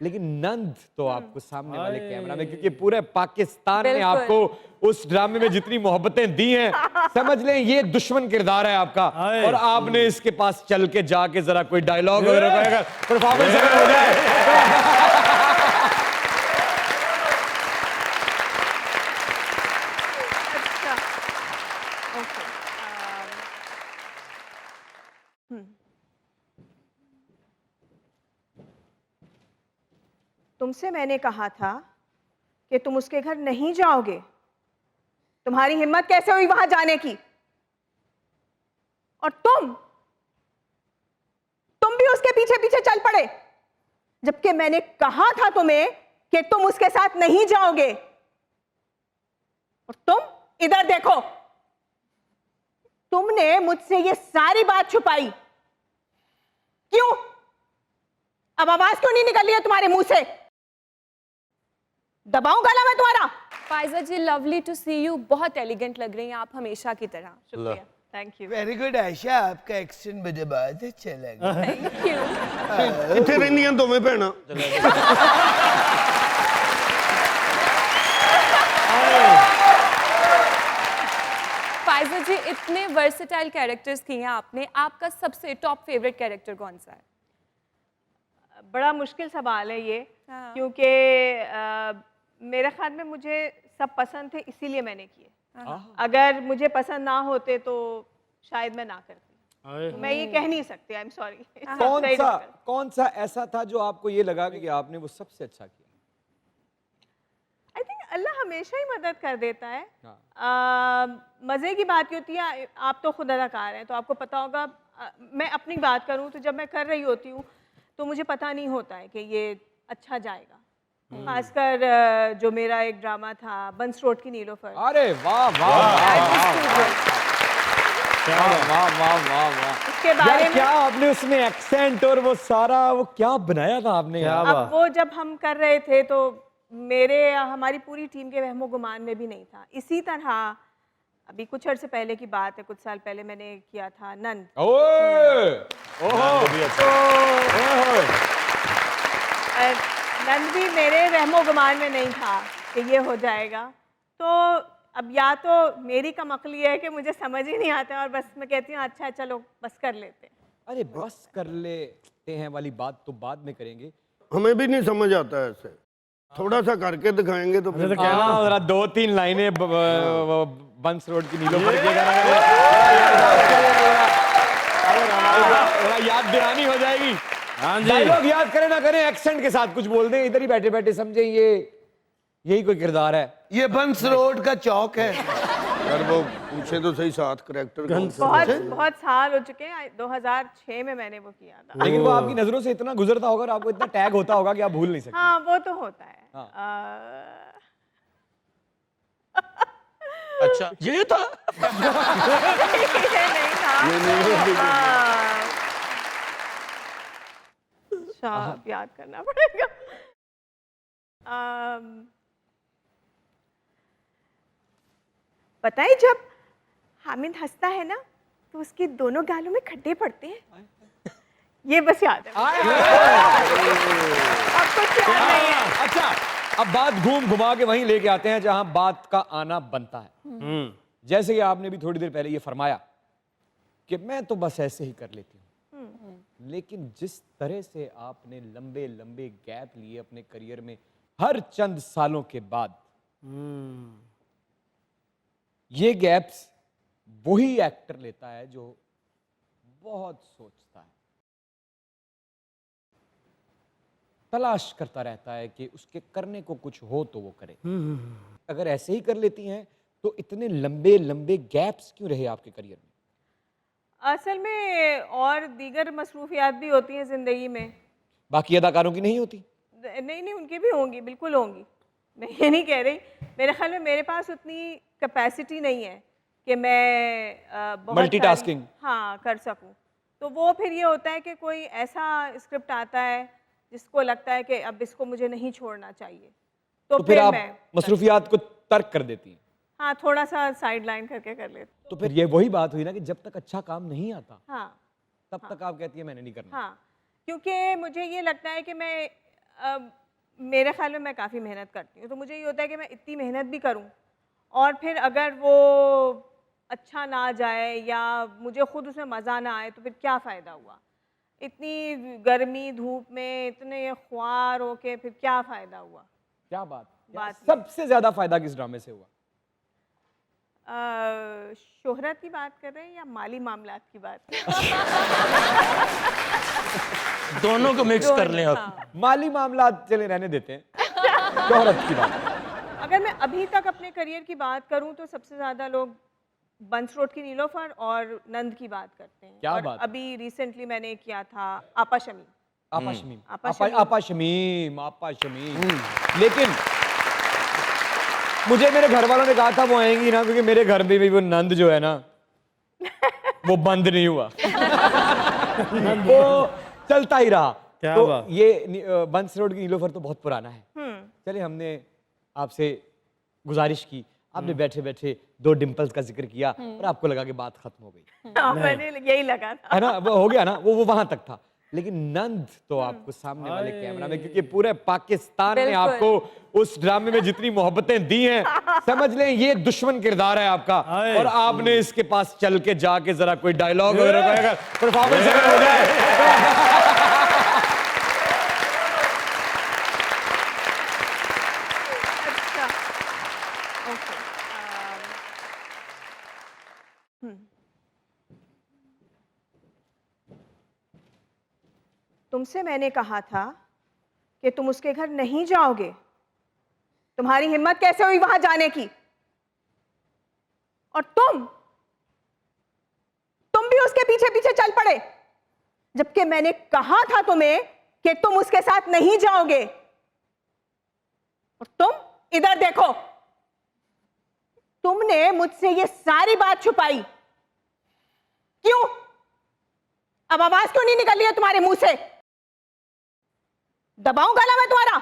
लेकिन नंद तो आपको सामने वाले कैमरा में, क्योंकि पूरे पाकिस्तान ने आपको उस ड्रामे में जितनी मोहब्बतें दी हैं, समझ लें ये दुश्मन किरदार है आपका। और आपने इसके पास चल के जाके जरा कोई डायलॉग वगैरह परफॉर्मेंस अगर हो जाए। तुमसे मैंने कहा था कि तुम उसके घर नहीं जाओगे। तुम्हारी हिम्मत कैसे हुई वहां जाने की? और तुम भी उसके पीछे पीछे चल पड़े, जबकि मैंने कहा था तुम्हें कि तुम उसके साथ नहीं जाओगे। और तुम इधर देखो, तुमने मुझसे ये सारी बात छुपाई क्यों? अब आवाज क्यों नहीं निकल रही है तुम्हारे मुंह से? दबाऊं गला मैं तुम्हारा? Faiza ji, lovely to see you, बहुत एलिगेंट लग रही हैं आप हमेशा की तरह। शुक्रिया, thank you. Very good Ayesha, आपका एक्शन मुझे बहुत अच्छा लगा। Thank you. किथे रहंदियां दोवें भैणां? फाइजा जी, इतने वर्सेटाइल कैरेक्टर्स किए हैं आपने, आपका सबसे टॉप फेवरेट कैरेक्टर कौन सा है? बड़ा मुश्किल सवाल है ये, क्योंकि मेरे ख्याल में मुझे सब पसंद थे, इसीलिए मैंने किए। अगर मुझे पसंद ना होते तो शायद मैं ना करती। तो मैं ये कह नहीं सकती, आई एम सॉरी। कौन सा ऐसा था जो आपको ये लगा कि आपने वो सबसे अच्छा किया? आई थिंक अल्लाह हमेशा ही मदद कर देता है। मज़े की बात ये होती है, आप तो खुद अदाकार हैं तो आपको पता होगा। मैं अपनी बात करूं तो जब मैं कर रही होती हूँ तो मुझे पता नहीं होता है कि ये अच्छा जाएगा। खासकर जो मेरा एक ड्रामा था बंस रोड की नीलोफर। अरे वाह वाह वाह। उसके बारे में क्या आपने उसमें एक्सेंट और वो सारा वो क्या बनाया था आपने? अब वो जब हम कर रहे थे तो हमारी पूरी टीम के वहमो गुमान में भी नहीं था। इसी तरह अभी कुछ अर्से पहले की बात है, कुछ साल पहले मैंने किया था नंद। नंद भी मेरे वहमो गुमान में नहीं था कि ये हो जाएगा। तो अब या तो मेरी कमअक्ली है कि मुझे समझ ही नहीं आता और बस मैं कहती हूँ अच्छा चलो बस कर लेते हैं। अरे बस कर लेते हैं वाली बात तो बाद में करेंगे। हमें भी नहीं समझ आता ऐसे, थोड़ा सा करके दिखाएंगे तो फिर जरा 2-3 लाइनें बंस रोड की नीलोफर के याद दहानी हो जाएगी। डायलॉग याद करें ना करें, एक्सेंट के साथ कुछ बोल दें, इधर ही बैठे बैठे समझे यही कोई किरदार है। ये बंस रोड का चौक है। यार वो पूछे तो सही, 7 करेक्टर बहुत साल हो चुके हैं। 2006 में मैंने वो किया था। लेकिन वो आपकी नजरों से इतना गुजरता होगा और आपको इतना टैग होता होगा कि आप भूल नहीं सकते। हाँ वो तो होता है। अच्छा ये था। नहीं था। अच्छा याद करना पड़ेगा। पता है जब हामिद हंसता है ना तो उसके दोनों गालों में खड्डे पड़ते हैं। ये बस याद है। अब कुछ याद नहीं है। अच्छा, अब बात घुमा के वहीं लेके आते हैं जहां बात का आना बनता है। जैसे कि आपने भी थोड़ी देर पहले ये फरमाया कि मैं तो बस ऐसे ही कर लेती हूँ, लेकिन जिस तरह से आपने लंबे लंबे गैप लिए अपने करियर में हर चंद सालों के बाद, ये गैप्स वही एक्टर लेता है जो बहुत सोचता है, तलाश करता रहता है कि उसके करने को कुछ हो तो वो करे। अगर ऐसे ही कर लेती हैं तो इतने लंबे लंबे गैप्स क्यों रहे आपके करियर में? असल में और दीगर मसरूफियात भी होती हैं जिंदगी में। बाकी अदाकारों की नहीं होती? नहीं, उनकी भी होंगी, बिल्कुल होंगी। मैं ये नहीं कह रही। मेरे ख्याल में मेरे पास उतनी कैपेसिटी नहीं है कि मैं बहुत मल्टीटास्किंग कर सकूं। तो वो फिर ये होता है कि कोई ऐसा स्क्रिप्ट आता है जिसको लगता है कि अब इसको मुझे नहीं छोड़ना चाहिए, तो फिर आप मैं मसरूफियात को तर्क कर देती हैं। हाँ, थोड़ा सा साइड लाइन करके कर लेती। तो फिर ये वही बात हुई ना कि जब तक अच्छा काम नहीं आता हाँ, तब तक आप कहती है मैंने नहीं करना। हाँ, क्योंकि मुझे ये लगता है कि मैं मेरे ख्याल में मैं काफ़ी मेहनत करती हूँ, तो मुझे ये होता है कि मैं इतनी मेहनत भी करूँ और फिर अगर वो अच्छा ना जाए या मुझे खुद उसमें मज़ा ना आए तो फिर क्या फ़ायदा हुआ। इतनी गर्मी धूप में इतने ख्वार हो के फिर क्या फ़ायदा हुआ। क्या बात बात ये। सबसे ज्यादा फायदा किस ड्रामे से हुआ? शोहरत की बात कर रहे हैं या माली मामलात की बात कर रहे दोनों को मिक्स कर लें आप। हाँ। माली मामला चले रहने देते हैं, शोहरत की बात। अगर मैं अभी तक अपने करियर की बात करूं तो सबसे ज़्यादा लोग बंस रोड की नीलोफर और नंद की बात करते हैं। क्या और बात? अभी रिसेंटली मैंने किया था आपा शमी। आपा शमीम, आपा आपा शमीम। आपा शमीम, आपा शमीम। लेकिन मुझे मेरे घर वालों ने कहा था वो आएंगी ना, क्योंकि मेरे घर में भी वो नंद जो है ना वो बंद नहीं हुआ। वो चलता ही रहा। क्या तो बात? ये बंस रोड की नीलोफर तो बहुत पुराना है। चलिए हमने आपसे गुजारिश की, आपने बैठे बैठे 2 डिंपल्स का जिक्र किया और आपको लगा कि बात खत्म हो गई, मैंने यही लगा था। है ना, वो हो गया ना, वो वहां तक था। लेकिन नंद तो आपको सामने वाले कैमरा में, क्योंकि पूरे पाकिस्तान ने बिल्कुल। आपको उस ड्रामे में जितनी मोहब्बतें दी हैं, समझ लें ये दुश्मन किरदार है आपका। आए। और आपने इसके पास चल के जाके जरा कोई डायलॉग वगैरह परफॉर्मेंस अगर हो जाए। अच्छा, ओके। तुमसे मैंने कहा था कि तुम उसके घर नहीं जाओगे। तुम्हारी हिम्मत कैसे हुई वहां जाने की? और तुम भी उसके पीछे पीछे चल पड़े, जबकि मैंने कहा था तुम्हें कि तुम उसके साथ नहीं जाओगे। और तुम इधर देखो, तुमने मुझसे ये सारी बात छुपाई क्यों? अब आवाज क्यों नहीं निकल रही है तुम्हारे मुंह से? दबाऊं गला मैं तुम्हारा?